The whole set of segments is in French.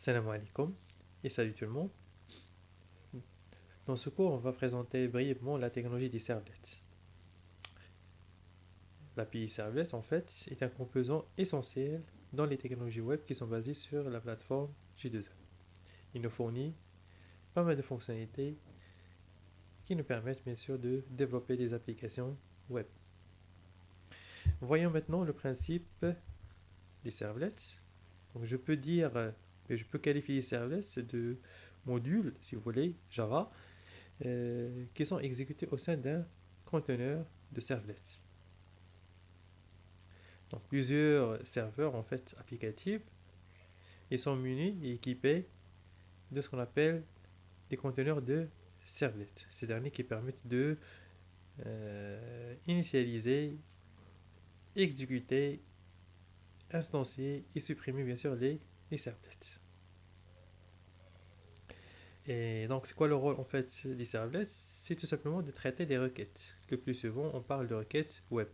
Salam alaikum et salut tout le monde. Dans ce cours, on va présenter brièvement la technologie des servlets. L'API servlet, en fait, est un composant essentiel dans les technologies web qui sont basées sur la plateforme J2E. Il nous fournit pas mal de fonctionnalités qui nous permettent bien sûr de développer des applications web. Voyons maintenant le principe des servlets. Donc je peux qualifier les servlets de modules, si vous voulez, Java, qui sont exécutés au sein d'un conteneur de servlets. Donc plusieurs serveurs en fait applicatifs, ils sont munis et équipés de ce qu'on appelle des conteneurs de servlets. Ces derniers qui permettent de initialiser, exécuter, instancier et supprimer bien sûr les servlets. Et donc, c'est quoi le rôle en fait des servlets? C'est tout simplement de traiter des requêtes. Le plus souvent, on parle de requêtes web.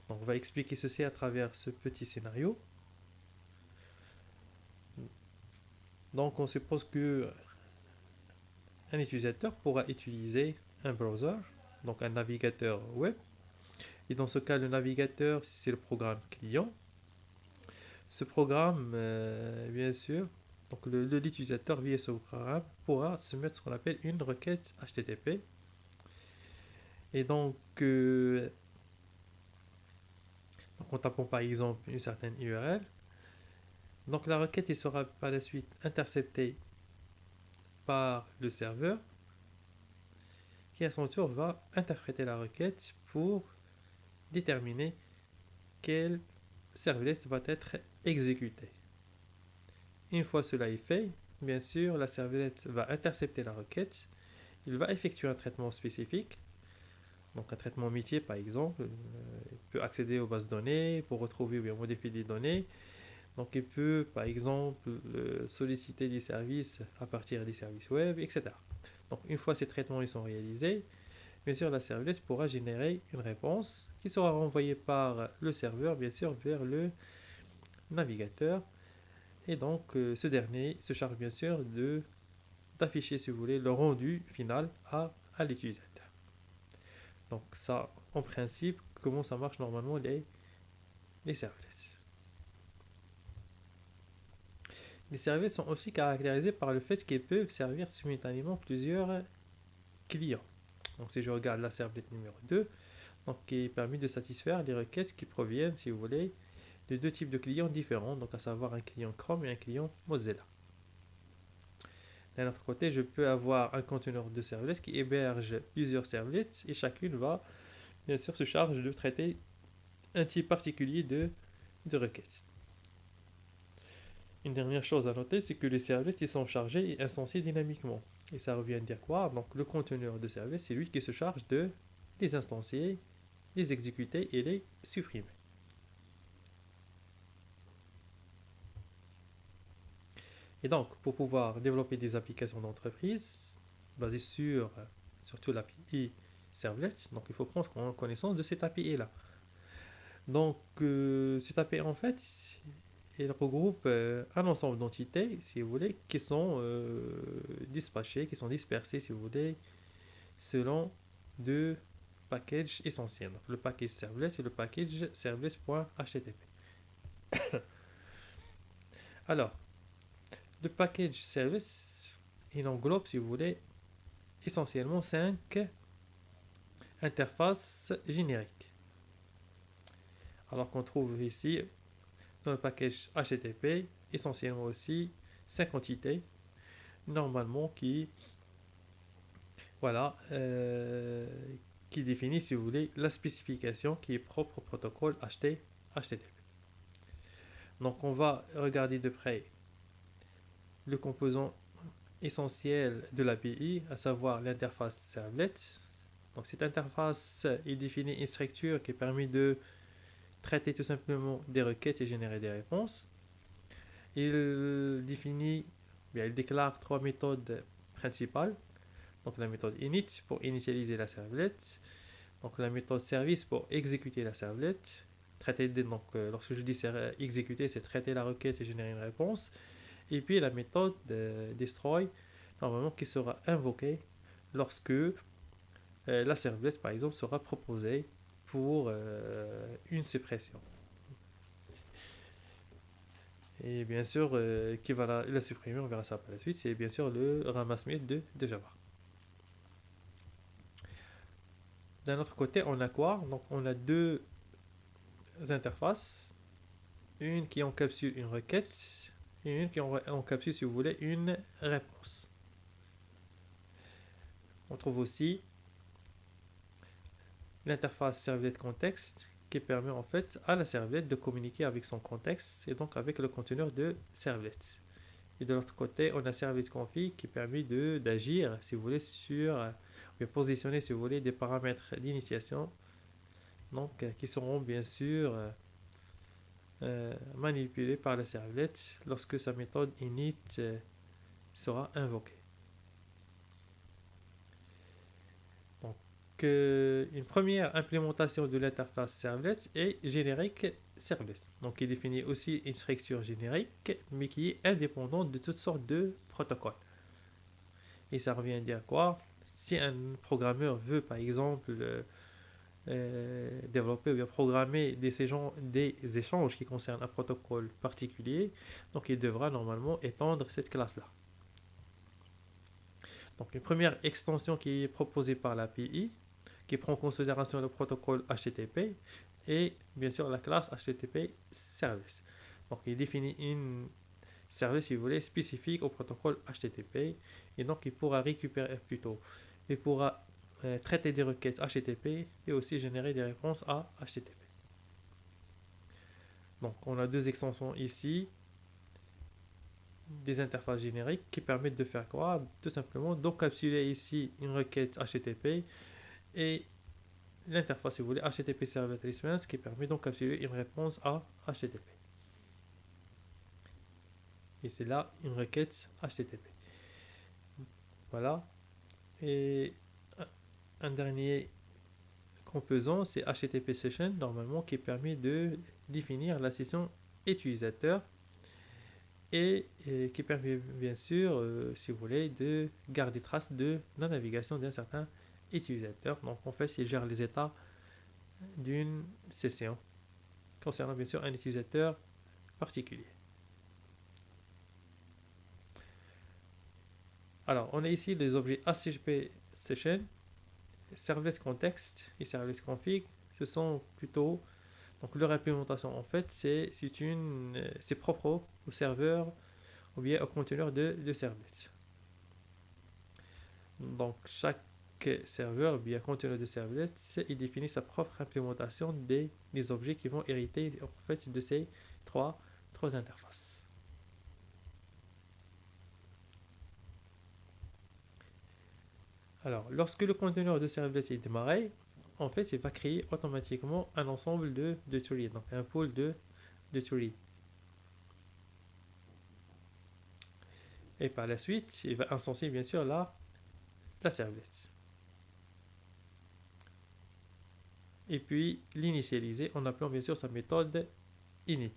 Donc, on va expliquer ceci à travers ce petit scénario. Donc, on suppose que un utilisateur pourra utiliser un browser, donc un navigateur web. Et dans ce cas, le navigateur, c'est le programme client. Ce programme, bien sûr, donc l'utilisateur via ce programme pourra soumettre ce qu'on appelle une requête HTTP. Et donc, en tapant par exemple une certaine URL, donc la requête sera par la suite interceptée par le serveur qui à son tour va interpréter la requête pour déterminer quel servlet va être exécuté. Une fois cela est fait, bien sûr, la servlette va intercepter la requête, il va effectuer un traitement spécifique, donc un traitement métier par exemple, il peut accéder aux bases de données pour retrouver ou bien modifier des données, donc il peut par exemple solliciter des services à partir des services web, etc. Donc une fois ces traitements ils sont réalisés, bien sûr la servlette pourra générer une réponse qui sera renvoyée par le serveur bien sûr vers le navigateur. Et donc, ce dernier se charge bien sûr d'afficher, si vous voulez, le rendu final à l'utilisateur. Donc, ça, en principe, comment ça marche normalement les servlets. Les servlets sont aussi caractérisés par le fait qu'ils peuvent servir simultanément plusieurs clients. Donc, si je regarde la servlette numéro 2, donc, qui permet de satisfaire les requêtes qui proviennent, si vous voulez, de deux types de clients différents, donc à savoir un client Chrome et un client Mozilla. D'un autre côté, je peux avoir un conteneur de servlets qui héberge plusieurs servlets et chacune va bien sûr se charge de traiter un type particulier de requêtes. Une dernière chose à noter, c'est que les servlets ils sont chargés et instanciés dynamiquement. Et ça revient à dire quoi? Donc le conteneur de servlets, c'est lui qui se charge de les instancier, les exécuter et les supprimer. Et donc, pour pouvoir développer des applications d'entreprise basées surtout l'API servlet, donc il faut prendre connaissance de cette API-là. Donc, cette API, en fait, elle regroupe un ensemble d'entités, si vous voulez, qui sont dispatchées, qui sont dispersées, si vous voulez, selon deux packages essentiels. Donc, le package servlet et le package servlet.http. Alors, le package service, il englobe, si vous voulez, essentiellement 5 interfaces génériques. Alors qu'on trouve ici, dans le package HTTP, essentiellement aussi 5 entités, normalement qui définit, si vous voulez, la spécification qui est propre au protocole HTTP. Donc on va regarder de près le composant essentiel de l'API, à savoir l'interface servlet. Donc cette interface définit une structure qui permet de traiter tout simplement des requêtes et générer des réponses. Il déclare 3 méthodes principales. Donc la méthode init pour initialiser la servlet, donc la méthode service pour exécuter la servlet, Donc, lorsque je dis exécuter, c'est traiter la requête et générer une réponse. Et puis la méthode destroy, normalement, qui sera invoquée lorsque la servlets, par exemple, sera proposée pour une suppression. Et bien sûr, qui va la supprimer, on verra ça par la suite, c'est bien sûr le ramasse-miettes de Java. D'un autre côté, on a quoi? Donc, on a deux interfaces. Une qui encapsule une requête et une qui encapsule, si vous voulez, une réponse. On trouve aussi l'interface servlet contexte qui permet en fait à la servlet de communiquer avec son contexte et donc avec le conteneur de servlet. Et de l'autre côté, on a service config qui permet d'agir, si vous voulez, de positionner, si vous voulez, des paramètres d'initiation, donc qui seront bien sûr manipulés par la servlet lorsque sa méthode init sera invoquée. Donc, une première implémentation de l'interface servlet est générique servlet. Donc, il définit aussi une structure générique, mais qui est indépendante de toutes sortes de protocoles. Et ça revient à dire quoi? Si un programmeur veut, par exemple, développer ou bien programmer des échanges qui concernent un protocole particulier, donc il devra normalement étendre cette classe-là. Donc, une première extension qui est proposée par l'API, qui prend en considération le protocole HTTP et bien sûr la classe HTTP service. Donc, il définit une service, si vous voulez, spécifique au protocole HTTP et donc il pourra récupérer plutôt, il pourra traiter des requêtes HTTP et aussi générer des réponses à HTTP. Donc, on a deux extensions ici, des interfaces génériques qui permettent de faire quoi? Tout simplement d'encapsuler ici une requête HTTP et l'interface, si vous voulez, HTTP Servlet Response qui permet d'encapsuler une réponse à HTTP. Et c'est là une requête HTTP. Voilà. Et un dernier composant, c'est HTTP Session, normalement, qui permet de définir la session utilisateur et qui permet bien sûr, si vous voulez, de garder trace de la navigation d'un certain utilisateur. Donc en fait, il gère les états d'une session concernant bien sûr un utilisateur particulier. Alors, on a ici les objets HTTP Session, Servlet Context et Servlet Config. Ce sont plutôt, donc leur implémentation en fait, c'est propre au serveur ou bien au conteneur de Servlet. Donc, chaque serveur ou bien conteneur de Servlet, il définit sa propre implémentation des objets qui vont hériter en fait de ces trois interfaces. Alors, lorsque le conteneur de servlet est démarré, en fait, il va créer automatiquement un ensemble de threads, donc un pool de threads. Et par la suite, il va instancer bien sûr la servlet. Et puis l'initialiser en appelant bien sûr sa méthode init.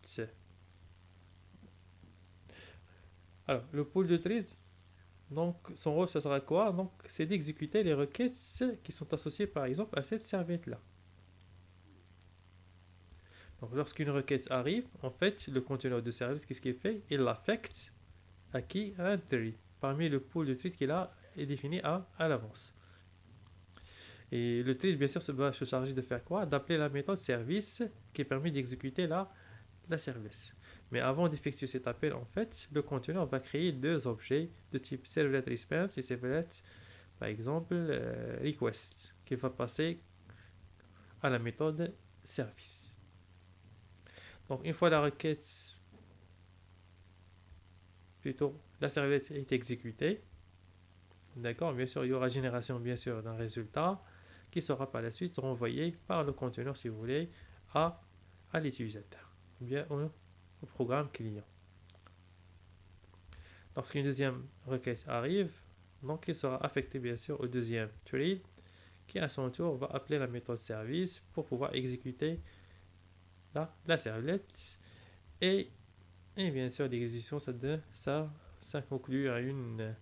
Alors, le pool de threads, donc son rôle, ça sera quoi? Donc, c'est d'exécuter les requêtes qui sont associées par exemple à cette serviette-là. Donc, lorsqu'une requête arrive, en fait, le conteneur de service, qu'est-ce qu'il fait? Il l'affecte à qui? À un thread, parmi le pool de threads qu'il a est défini à l'avance. Et le thread, bien sûr, va se charger de faire quoi? D'appeler la méthode service qui permet d'exécuter la service. Mais avant d'effectuer cet appel, en fait, le conteneur va créer deux objets de type servlet response et servlet, par exemple, request, qui va passer à la méthode service. Donc, une fois la requête, plutôt la servlette est exécutée, d'accord, bien sûr, il y aura génération, bien sûr, d'un résultat qui sera par la suite renvoyé par le conteneur, si vous voulez, à l'utilisateur, ou bien au programme client. Lorsqu'une deuxième requête arrive, donc il sera affecté bien sûr au deuxième thread qui à son tour va appeler la méthode service pour pouvoir exécuter la servlette. Et, et bien sûr, l'exécution, ça conclut à une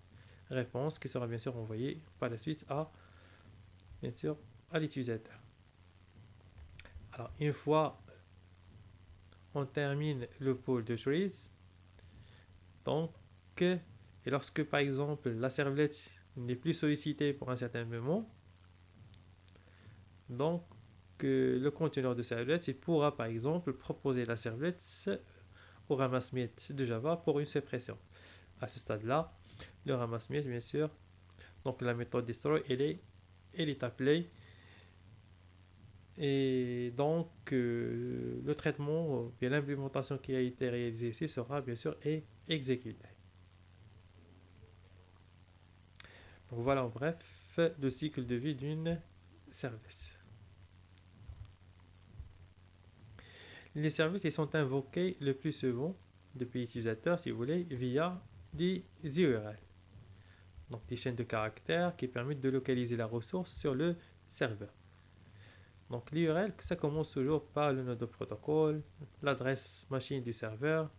réponse qui sera bien sûr envoyée par la suite bien sûr, à l'utilisateur. Alors, une fois on termine le pool de trees, donc, et lorsque par exemple la servlette n'est plus sollicitée pour un certain moment, donc le conteneur de servlette il pourra par exemple proposer la servlette au ramasse-miettes de Java pour une suppression. À ce stade-là, le ramasse-miettes, bien sûr, donc la méthode destroy, elle est appelée. Et donc, le traitement, bien l'implémentation qui a été réalisée ici sera bien sûr exécutée. Donc voilà en bref le cycle de vie d'une service. Les services ils sont invoqués le plus souvent depuis l'utilisateur, si vous voulez, via des URL. Donc des chaînes de caractères qui permettent de localiser la ressource sur le serveur. Donc l'URL, ça commence toujours par le nom de protocole, l'adresse machine du serveur.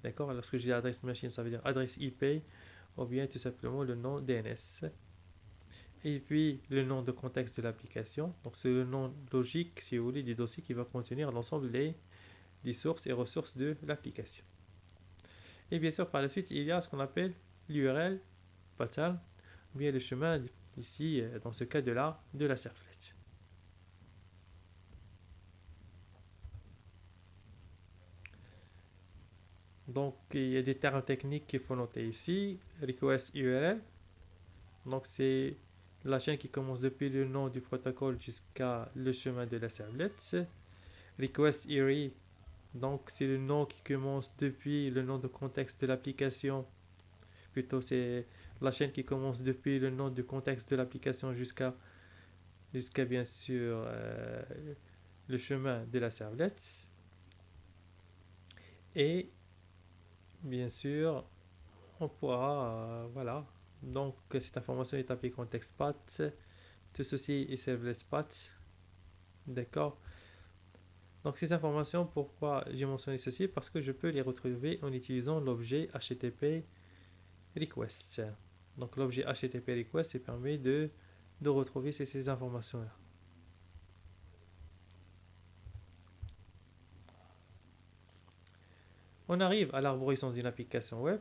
D'accord. Lorsque je dis adresse machine, ça veut dire adresse IP ou bien tout simplement le nom DNS. Et puis le nom de contexte de l'application. Donc c'est le nom logique, si vous voulez, du dossier qui va contenir l'ensemble des sources et ressources de l'application. Et bien sûr, par la suite, il y a ce qu'on appelle l'URL pattern, ou bien le chemin ici, dans ce cas de la servlette. Donc, il y a des termes techniques qu'il faut noter ici. Request URL. Donc, c'est la chaîne qui commence depuis le nom du protocole jusqu'à le chemin de la servlette. Request URI. Donc, c'est le nom qui commence depuis le nom de contexte de l'application. Plutôt, c'est la chaîne qui commence depuis le nom du contexte de l'application jusqu'à bien sûr le chemin de la servlette. Et bien sûr, on pourra, voilà. Donc, cette information est appelée context path. Tout ceci est servless path. D'accord. Donc, ces informations, pourquoi j'ai mentionné ceci? Parce que je peux les retrouver en utilisant l'objet HTTP request. Donc, l'objet HTTP request permet de retrouver ces informations-là. On arrive à l'arborescence d'une application web.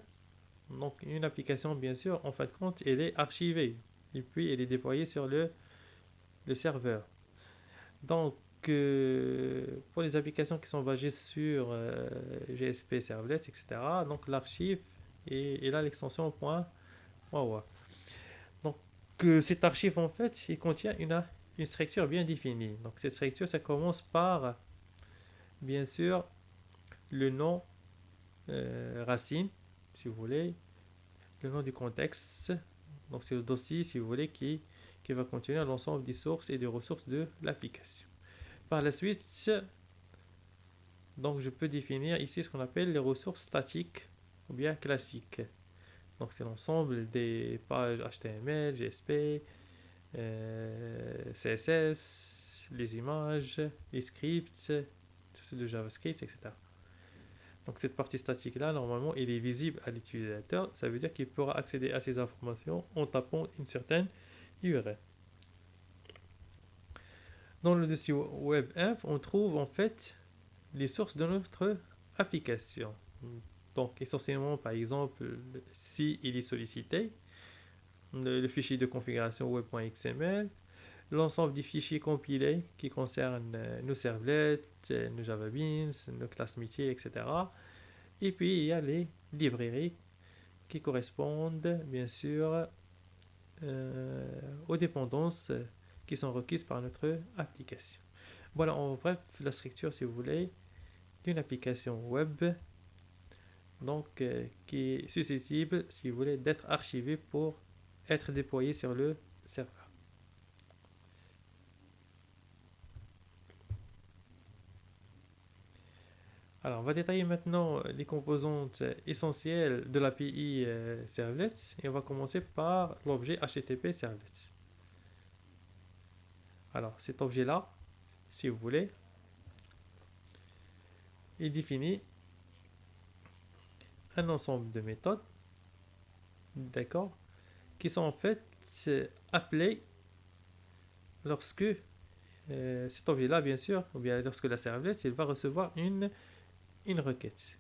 Donc, une application, bien sûr, en fin de compte, elle est archivée. Et puis, elle est déployée sur le serveur. Donc, pour les applications qui sont basées sur GSP, Servlet, etc., donc l'archive et là l'extension .wawa. Donc, cette archive, en fait, il contient une structure bien définie. Donc, cette structure, ça commence par, bien sûr, le nom racine, si vous voulez, le nom du contexte. Donc, c'est le dossier, si vous voulez, qui va contenir l'ensemble des sources et des ressources de l'application. Par la suite, donc je peux définir ici ce qu'on appelle les ressources statiques ou bien classiques. Donc c'est l'ensemble des pages HTML, GSP, CSS, les images, les scripts, de JavaScript, etc. Donc cette partie statique là, normalement, elle est visible à l'utilisateur. Ça veut dire qu'il pourra accéder à ces informations en tapant une certaine URL. Dans le dossier WebInf, on trouve en fait les sources de notre application. Donc essentiellement, par exemple, si il est sollicité, le fichier de configuration web.xml, l'ensemble des fichiers compilés qui concernent nos servlets, nos Java Beans, nos classes métiers, etc. Et puis il y a les librairies qui correspondent bien sûr aux dépendances qui sont requises par notre application. Voilà en bref la structure, si vous voulez, d'une application web, donc qui est susceptible, si vous voulez, d'être archivée pour être déployée sur le serveur. Alors, on va détailler maintenant les composantes essentielles de l'API Servlet et on va commencer par l'objet HTTP Servlet. Alors, cet objet-là, si vous voulez, il définit un ensemble de méthodes, d'accord, qui sont en fait appelées lorsque cet objet-là, bien sûr, ou bien lorsque la servlette, il va recevoir une requête.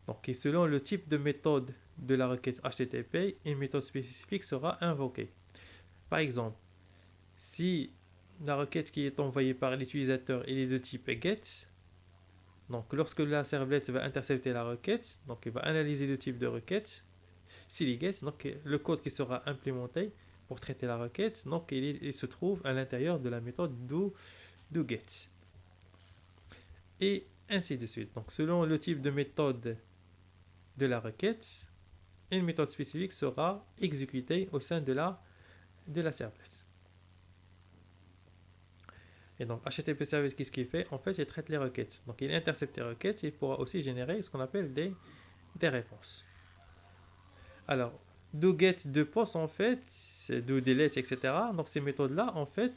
Donc, et selon le type de méthode de la requête HTTP, une méthode spécifique sera invoquée. Par exemple, si la requête qui est envoyée par l'utilisateur est de type GET, donc lorsque la servlette va intercepter la requête, donc il va analyser le type de requête, s'il est GET, donc le code qui sera implémenté pour traiter la requête, donc il se trouve à l'intérieur de la méthode doGet. Et ainsi de suite. Donc selon le type de méthode de la requête, une méthode spécifique sera exécutée au sein de la servlette. Et donc HTTP Servlet, qu'est-ce qu'il fait? En fait, il traite les requêtes. Donc il intercepte les requêtes et il pourra aussi générer ce qu'on appelle des réponses. Alors, doGet, doPost, en fait, doDelete, etc. Donc ces méthodes-là, en fait,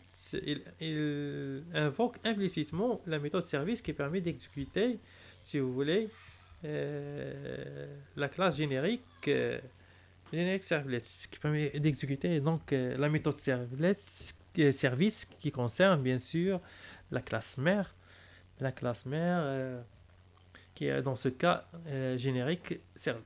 ils invoquent implicitement la méthode service qui permet d'exécuter, si vous voulez, la classe générique servlet, qui permet d'exécuter donc la méthode servlet service qui concerne bien sûr la classe mère qui est dans ce cas générique servlet.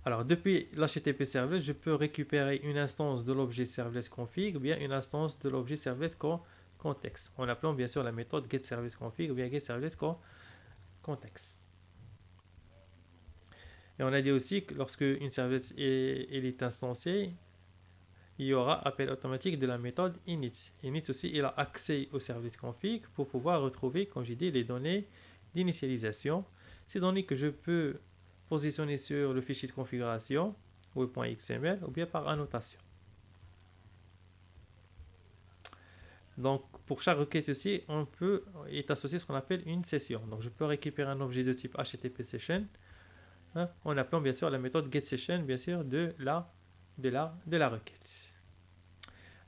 Alors depuis l'HTTP servlet, je peux récupérer une instance de l'objet servlet config ou bien une instance de l'objet servlet context, en appelant bien sûr la méthode getServletConfig ou bien getServletContext. Et on a dit aussi que lorsque une servlet est instanciée, il y aura appel automatique de la méthode init. Init aussi, il a accès au service config pour pouvoir retrouver, comme j'ai dit, les données d'initialisation. Ces données que je peux positionner sur le fichier de configuration ou .xml ou bien par annotation. Donc, pour chaque requête aussi, est associé ce qu'on appelle une session. Donc, je peux récupérer un objet de type HTTP session en appelant bien sûr la méthode getSession, bien sûr, de la requête.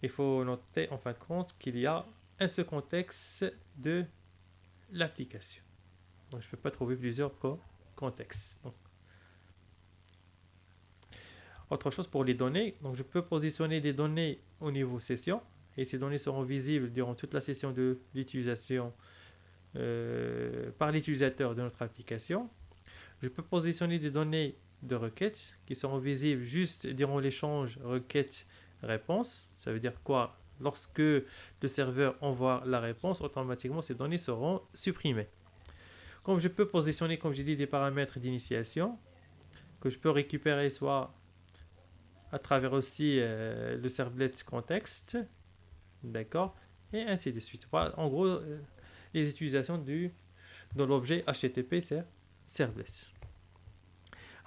Il faut noter en fin de compte qu'il y a un seul contexte de l'application. Donc je ne peux pas trouver plusieurs contextes. Donc, autre chose pour les données, donc je peux positionner des données au niveau session et ces données seront visibles durant toute la session de l'utilisation par l'utilisateur de notre application. Je peux positionner des données de requêtes qui seront visibles juste durant l'échange requête-réponse. Ça veut dire quoi? Lorsque le serveur envoie la réponse, automatiquement ces données seront supprimées. Comme je peux positionner, comme j'ai dit, des paramètres d'initiation que je peux récupérer soit à travers aussi le servlet context, d'accord, et ainsi de suite. Voilà, en gros, les utilisations de l'objet HTTP servlet.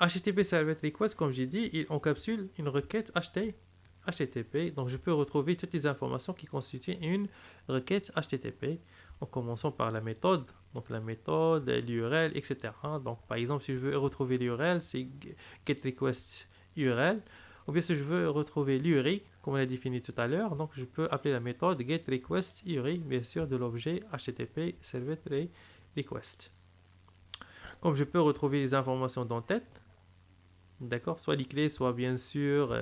HTTP Servlet Request, comme j'ai dit, il encapsule une requête HTTP. Donc, je peux retrouver toutes les informations qui constituent une requête HTTP, en commençant par la méthode. Donc, la méthode, l'URL, etc. Donc, par exemple, si je veux retrouver l'URL, c'est getRequestURL. Ou bien, si je veux retrouver l'URI, comme on l'a défini tout à l'heure, donc je peux appeler la méthode getRequestURI, bien sûr, de l'objet HTTP Servlet Request. Comme je peux retrouver les informations d'entête, d'accord, soit les clés, soit bien sûr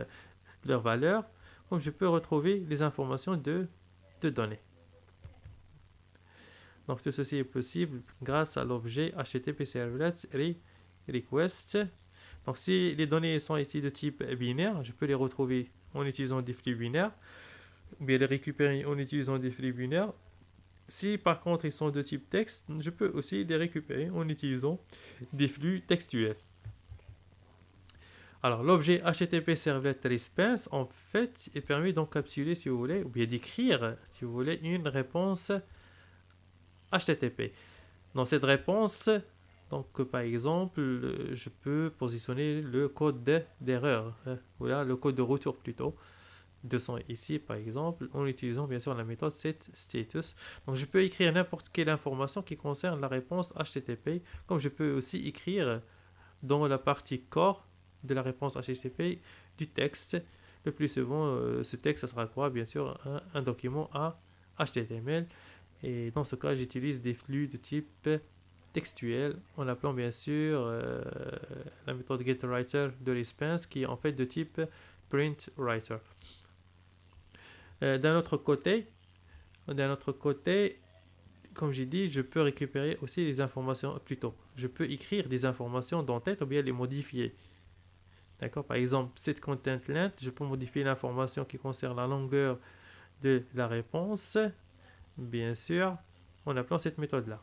leur valeur, comme je peux retrouver les informations de données. Donc tout ceci est possible grâce à l'objet HTTP Servlet Request. Donc si les données sont ici de type binaire, je peux les retrouver en utilisant des flux binaires, ou bien les récupérer en utilisant des flux binaires. Si par contre ils sont de type texte, je peux aussi les récupérer en utilisant des flux textuels. Alors l'objet HTTP Servlet Response, en fait, il permet d'encapsuler, si vous voulez, ou bien d'écrire, si vous voulez, une réponse HTTP. Dans cette réponse, donc par exemple, je peux positionner le code d'erreur, voilà, le code de retour plutôt. 200 ici par exemple, en utilisant bien sûr la méthode setStatus. Donc je peux écrire n'importe quelle information qui concerne la réponse HTTP, comme je peux aussi écrire dans la partie core de la réponse HTTP du texte. Le plus souvent, ce texte, ça sera quoi? Bien sûr, un document HTML. Et dans ce cas, j'utilise des flux de type textuel en appelant bien sûr la méthode getWriter de Lispense qui est en fait de type printWriter. D'un autre côté, comme j'ai dit, je peux récupérer aussi des informations, plutôt, je peux écrire des informations dans tête ou bien les modifier. D'accord? Par exemple, set content length, je peux modifier l'information qui concerne la longueur de la réponse, bien sûr, en appelant cette méthode-là.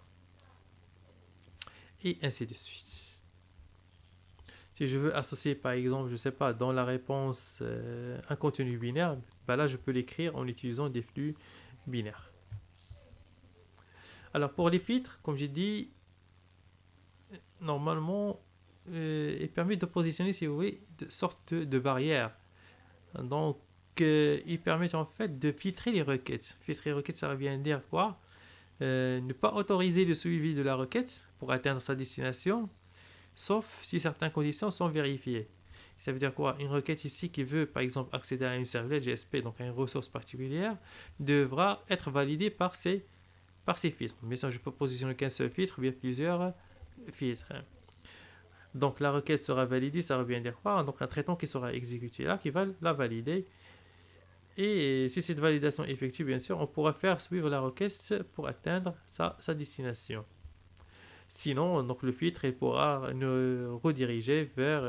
Et ainsi de suite. Si je veux associer, par exemple, je ne sais pas, dans la réponse un contenu binaire, ben là, je peux l'écrire en utilisant des flux binaires. Alors, pour les filtres, comme j'ai dit, normalement, il permet de positionner, si vous voulez, de sorte de barrière. Donc, il permet en fait de filtrer les requêtes. Filtrer les requêtes, ça revient à dire quoi? Ne pas autoriser le suivi de la requête pour atteindre sa destination, sauf si certaines conditions sont vérifiées. Ça veut dire quoi? Une requête ici qui veut, par exemple, accéder à une servlette GSP, donc à une ressource particulière, devra être validée par ces filtres. Mais ça, je peux positionner qu'un seul filtre ou bien plusieurs filtres. Donc la requête sera validée, ça revient à dire quoi? Donc un traitement qui sera exécuté là, qui va la valider. Et si cette validation est effectuée, bien sûr, on pourra faire suivre la requête pour atteindre sa destination. Sinon, donc le filtre il pourra nous rediriger vers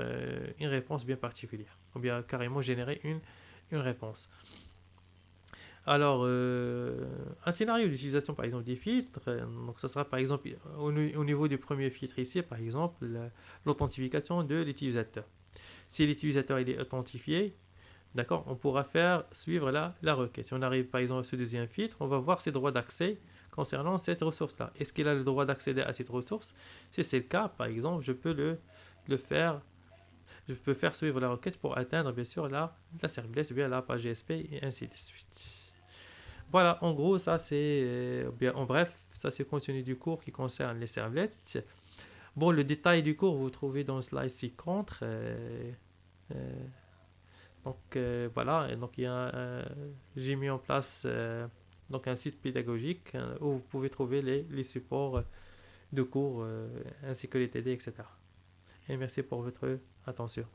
une réponse bien particulière, ou bien carrément générer une réponse. Alors, un scénario d'utilisation par exemple des filtres, donc ça sera par exemple au niveau du premier filtre ici, par exemple l'authentification de l'utilisateur. Si l'utilisateur il est authentifié, d'accord, on pourra faire suivre la requête. Si on arrive par exemple à ce deuxième filtre, on va voir ses droits d'accès concernant cette ressource-là. Est-ce qu'il a le droit d'accéder à cette ressource? Si c'est le cas, par exemple, je peux le faire. Je peux faire suivre la requête pour atteindre bien sûr la servless, bien la page GSP et ainsi de suite. Voilà, en gros, ça c'est, bien en bref, ça c'est le contenu du cours qui concerne les servlettes. Bon, le détail du cours, vous le trouvez dans le slide ci-contre. Donc voilà, et donc j'ai mis en place donc un site pédagogique où vous pouvez trouver les supports de cours ainsi que les TD, etc. Et merci pour votre attention.